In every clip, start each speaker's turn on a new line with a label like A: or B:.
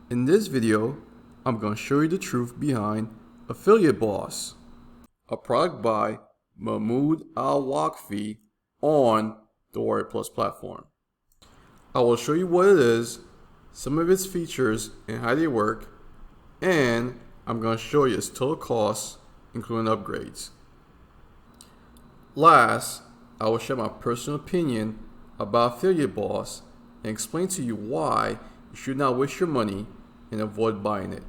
A: In this video, I'm going to show you the truth behind Affiliate Boss, a product by Mahmoud Al-Wakfi on the Warrior Plus platform. I will show you what it is, some of its features and how they work, and I'm going to show you its total costs, including upgrades. Last, I will share my personal opinion about Affiliate Boss and explain to you why you should not waste your money and avoid buying it.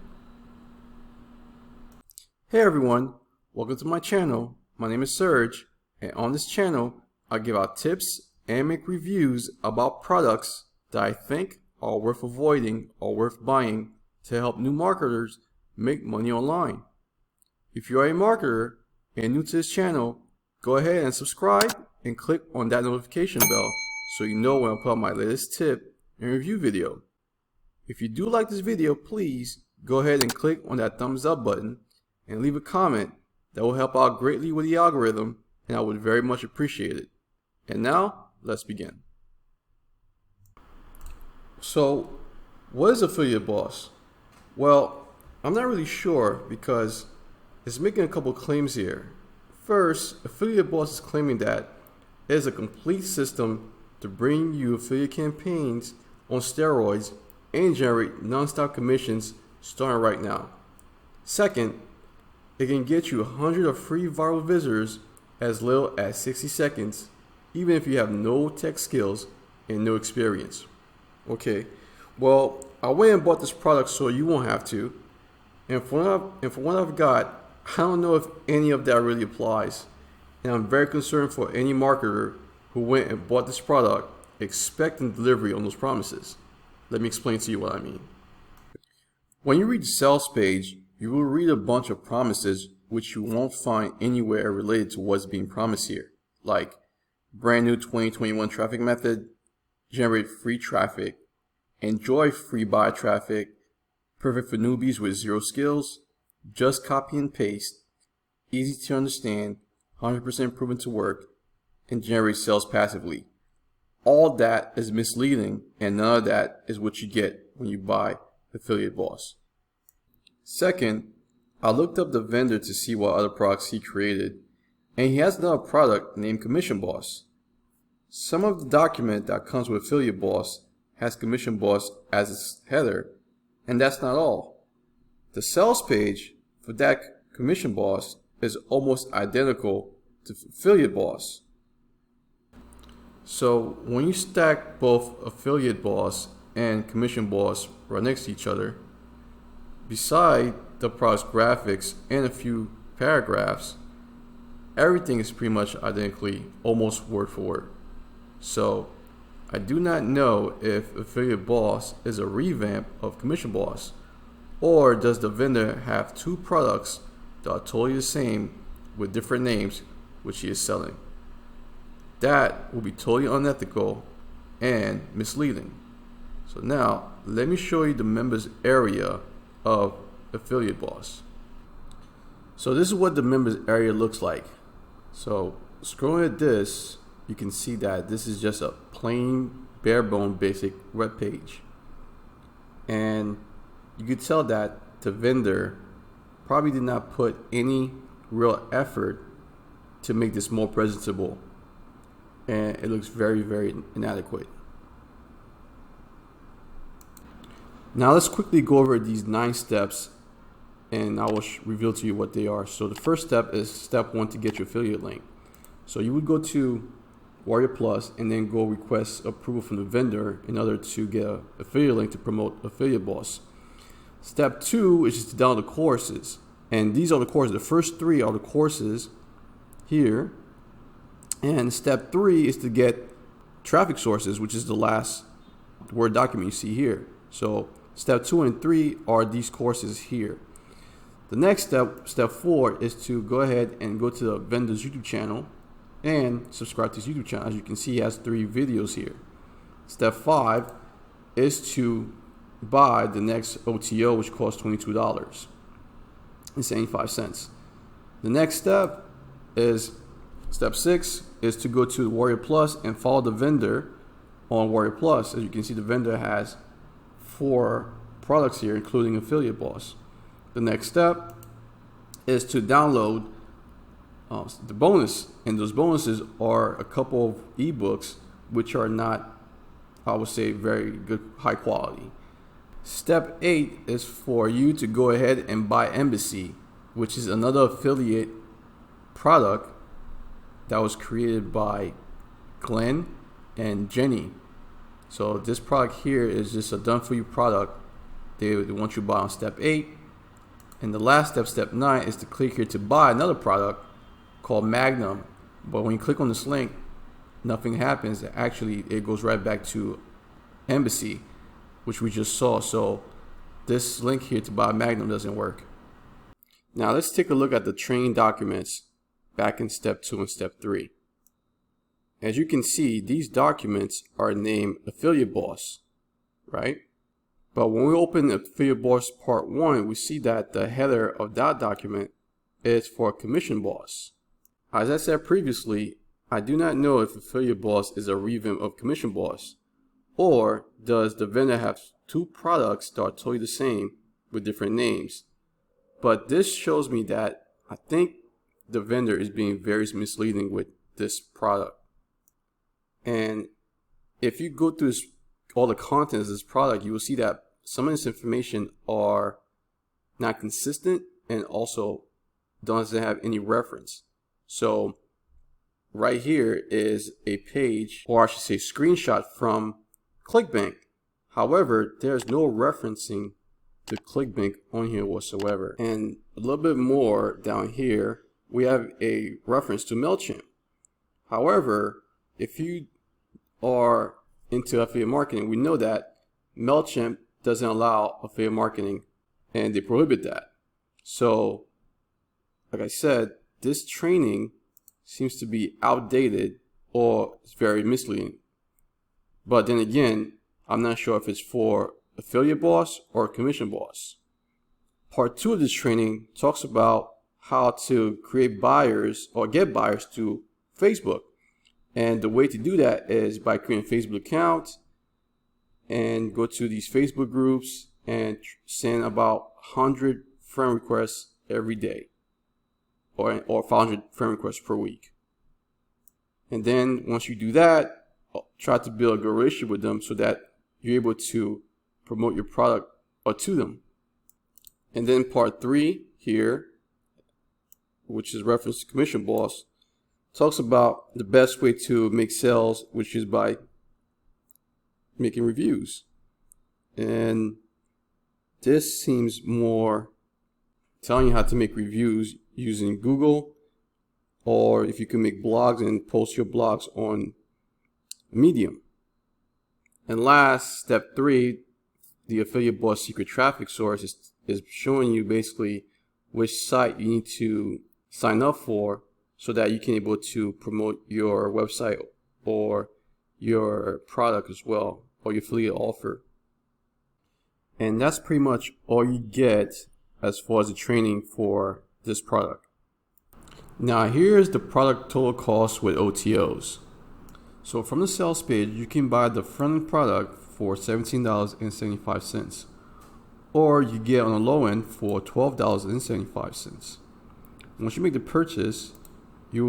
A: Hey everyone, welcome to my channel. My name is Serge, and on this channel I give out tips and make reviews about products that I think are worth avoiding or worth buying to help new marketers make money online. If you are a marketer and new to this channel, go ahead and subscribe and click on that notification bell so you know when I put out my latest tip and review video. If you do like this video, please go ahead and click on that thumbs up button and leave a comment. That will help out greatly with the algorithm, and I would very much appreciate it. And now, let's begin. So, what is Affiliate Boss? Well, I'm not really sure because it's making a couple claims here. First, Affiliate Boss is claiming that it is a complete system to bring you affiliate campaigns on steroids and generate non-stop commissions starting right now. Second, it can get you 100 of free viral visitors as little as 60 seconds, even if you have no tech skills and no experience. Okay, well, I went and bought this product so you won't have to. And for what I've got, I don't know if any of that really applies. And I'm very concerned for any marketer who went and bought this product expecting delivery on those promises. Let me explain to you what I mean. When you read the sales page, you will read a bunch of promises which you won't find anywhere related to what's being promised here, like brand new 2021 traffic method, generate free traffic, enjoy free buy traffic, perfect for newbies with zero skills, just copy and paste, easy to understand, 100% proven to work, and generate sales passively. All that is misleading, and none of that is what you get when you buy Affiliate Boss. Second, I looked up the vendor to see what other products he created, and he has another product named Commission Boss. Some of the document that comes with Affiliate Boss has Commission Boss as its header, and that's not all. The sales page for that Commission Boss is almost identical to Affiliate Boss. So when you stack both Affiliate Boss and Commission Boss right next to each other, beside the product's graphics and a few paragraphs, everything is pretty much identically, almost word for word. So I do not know if Affiliate Boss is a revamp of Commission Boss, or does the vendor have two products that are totally the same with different names which he is selling. That will be totally unethical and misleading. So now, let me show you the members area of Affiliate Boss. So this is what the members area looks like. So scrolling at this, you can see that this is just a plain, bare bone, basic web page. And you could tell that the vendor probably did not put any real effort to make this more presentable. And it looks very, very inadequate. Now let's quickly go over these 9 steps, and I will reveal to you what they are. So the first step is step 1 to get your affiliate link. So you would go to Warrior Plus and then go request approval from the vendor in order to get an affiliate link to promote Affiliate Boss. Step 2 is just to download the courses, and these are the courses. The first 3 are the courses here. And step 3 is to get traffic sources, which is the last Word document you see here. So step 2 and 3 are these courses here. The next step, step 4, is to go ahead and go to the vendor's YouTube channel and subscribe to his YouTube channel. As you can see, he has 3 videos here. Step 5 is to buy the next OTO, which costs $22.75. The next step is step 6 is to go to Warrior Plus and follow the vendor on Warrior Plus. As you can see, the vendor has 4 products here, including Affiliate Boss. The next step is to download the bonus, and those bonuses are a couple of ebooks which are not, I would say, very good, high quality. Step 8 is for you to go ahead and buy Embassy, which is another affiliate product that was created by Glenn and Jenny. So this product here is just a done for you product they want you to buy on step 8. And the last step, step 9, is to click here to buy another product called Magnum. But when you click on this link, nothing happens. Actually, it goes right back to Embassy, which we just saw. So this link here to buy Magnum doesn't work. Now let's take a look at the training documents back in step 2 and step 3. As you can see, these documents are named Affiliate Boss, right? But when we open Affiliate Boss Part 1, we see that the header of that document is for Commission Boss. As I said previously, I do not know if Affiliate Boss is a revamp of Commission Boss, or does the vendor have two products that are totally the same with different names. But this shows me that I think the vendor is being very misleading with this product. And if you go through all the contents of this product, you will see that some of this information are not consistent and also doesn't have any reference. So right here is a page, or I should say screenshot, from ClickBank. However, there's no referencing to ClickBank on here whatsoever. And a little bit more down here, we have a reference to MailChimp. However, if you are into affiliate marketing, we know that MailChimp doesn't allow affiliate marketing and they prohibit that. So, like I said, this training seems to be outdated or it's very misleading. But then again, I'm not sure if it's for Affiliate Boss or Commission Boss. Part 2 of this training talks about how to create buyers or get buyers to Facebook. And the way to do that is by creating a Facebook account and go to these Facebook groups and send about 100 friend requests every day, or 500 friend requests per week. And then once you do that, try to build a good relationship with them so that you're able to promote your product or to them. And then part 3 here, which is reference to Commission Boss, talks about the best way to make sales, which is by making reviews. And this seems more telling you how to make reviews using Google, or if you can make blogs and post your blogs on Medium. And last, step 3, the Affiliate Boss secret traffic source is showing you basically which site you need to sign up for so that you can able to promote your website or your product as well, or your affiliate offer. And that's pretty much all you get as far as the training for this product. Now here's the product total cost with OTOs. So from the sales page, you can buy the front end product for $17.75, or you get on the low end for $12.75. Once you make the purchase, you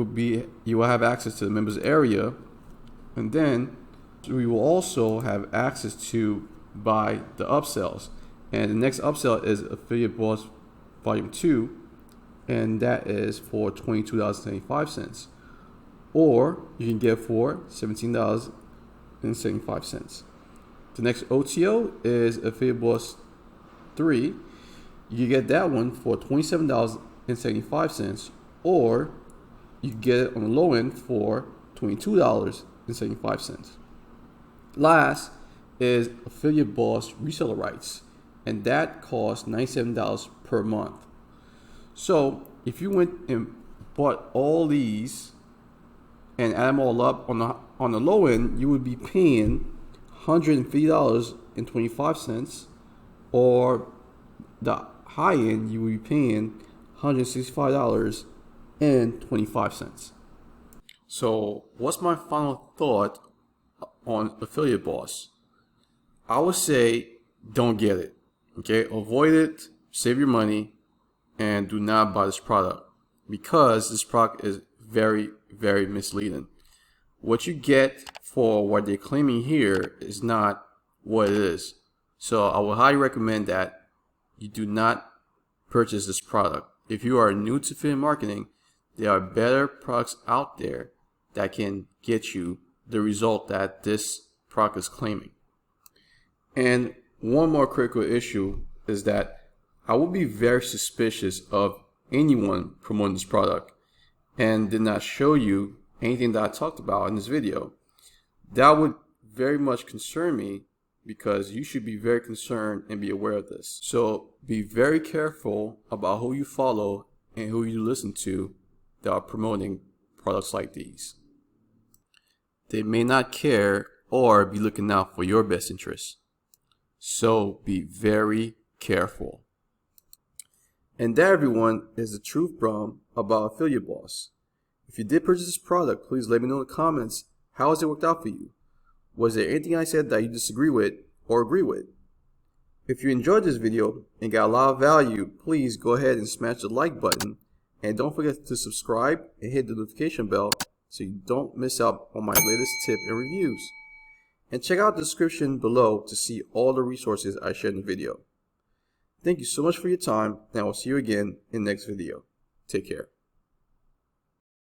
A: will have access to the members area, and then we will also have access to buy the upsells. And the next upsell is Affiliate Boss Volume 2, and that is for $22.75, or you can get for $17.75. The next OTO is Affiliate Boss 3. You get that one for $27.75, or you get it on the low end for $22.75. Last is Affiliate Boss reseller rights, and that costs $97 per month. So if you went and bought all these and add them all up, on the low end, you would be paying $150.25, or the high end, you would be paying $165.25. So what's my final thought on Affiliate Boss? I would say don't get it. Okay, avoid it, save your money, and do not buy this product because this product is very, very misleading. What you get for what they're claiming here is not what it is. So I would highly recommend that you do not purchase this product. If you are new to affiliate marketing, there are better products out there that can get you the result that this product is claiming. And one more critical issue is that I would be very suspicious of anyone promoting this product and did not show you anything that I talked about in this video. That would very much concern me because you should be very concerned and be aware of this. So be very careful about who you follow and who you listen to that are promoting products like these. They may not care or be looking out for your best interests. So be very careful. And that, everyone, is the truth bomb about Affiliate Boss. If you did purchase this product, please let me know in the comments how has it worked out for you. Was there anything I said that you disagree with or agree with? If you enjoyed this video and got a lot of value, please go ahead and smash the like button and don't forget to subscribe and hit the notification bell so you don't miss out on my latest tip and reviews. And check out the description below to see all the resources I shared in the video. Thank you so much for your time, and I will see you again in the next video. Take care.